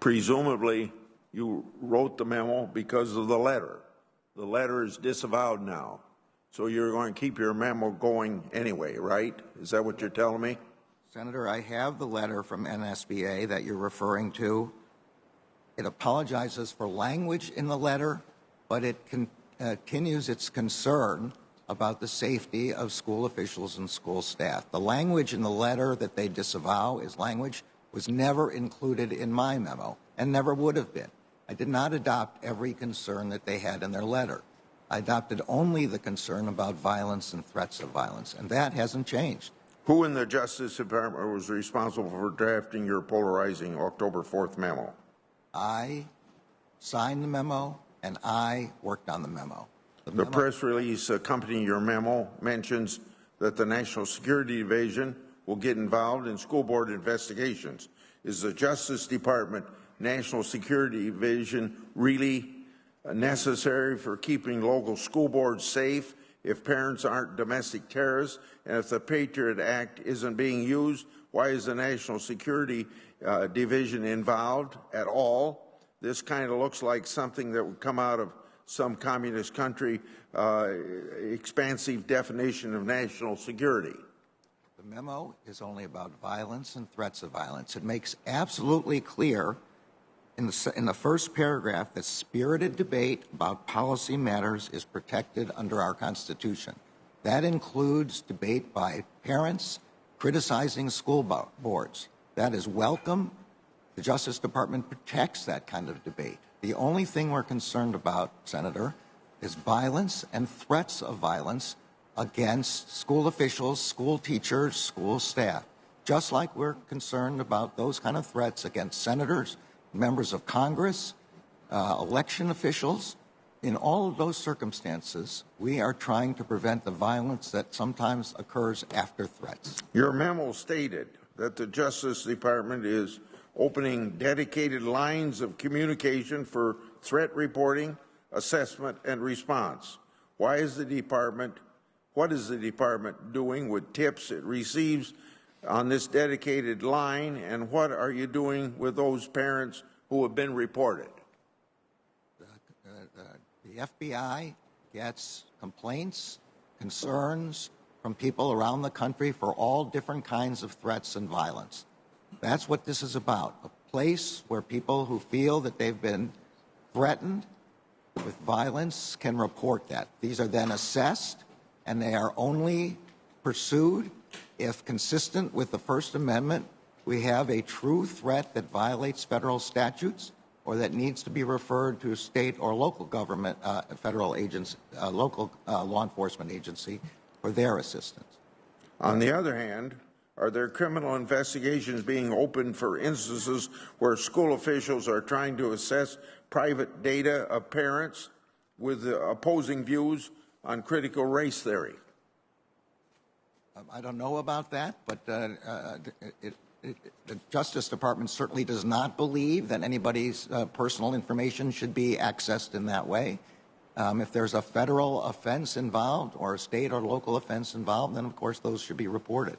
Presumably, you wrote the memo because of the letter. The letter is disavowed now. So you're going to keep your memo going anyway, right? Is that what you're telling me? Senator, I have the letter from NSBA that you're referring to. It apologizes for language in the letter, but it continues its concern about the safety of school officials and school staff. The language in the letter that they disavow is language was never included in my memo and never would have been. I did not adopt every concern that they had in their letter. I adopted only the concern about violence and threats of violence, and that hasn't changed. Who in the Justice Department was responsible for drafting your polarizing October 4th memo? I signed the memo, and I worked on the memo. The press release accompanying your memo mentions that the National Security Division will get involved in school board investigations. Is the Justice Department National Security Division really necessary for keeping local school boards safe if parents aren't domestic terrorists? And if the Patriot Act isn't being used, why is the National Security Division involved at all? This kind of looks like something that would come out of some communist country, expansive definition of national security. The memo is only about violence and threats of violence. It makes absolutely clear in the first paragraph that spirited debate about policy matters is protected under our Constitution. That includes debate by parents criticizing school boards. That is welcome. The Justice Department protects that kind of debate. The only thing we're concerned about, Senator, is violence and threats of violence against school officials, school teachers, school staff, just like we're concerned about those kind of threats against senators, members of Congress, election officials. In all of those circumstances, we are trying to prevent the violence that sometimes occurs after threats. Your memo stated that the Justice Department is opening dedicated lines of communication for threat reporting, assessment, and response. What is the department doing with tips it receives on this dedicated line, and what are you doing with those parents who have been reported? The FBI gets complaints, concerns from people around the country for all different kinds of threats and violence. That's what this is about, a place where people who feel that they've been threatened with violence can report that. These are then assessed, and they are only pursued if, consistent with the First Amendment, we have a true threat that violates federal statutes or that needs to be referred to a state or local government, federal agency, local law enforcement agency for their assistance. On the other hand, are there criminal investigations being opened for instances where school officials are trying to assess private data of parents with opposing views on critical race theory? I don't know about that, but the Justice Department certainly does not believe that anybody's personal information should be accessed in that way. If there's a federal offense involved or a state or local offense involved, then of course those should be reported.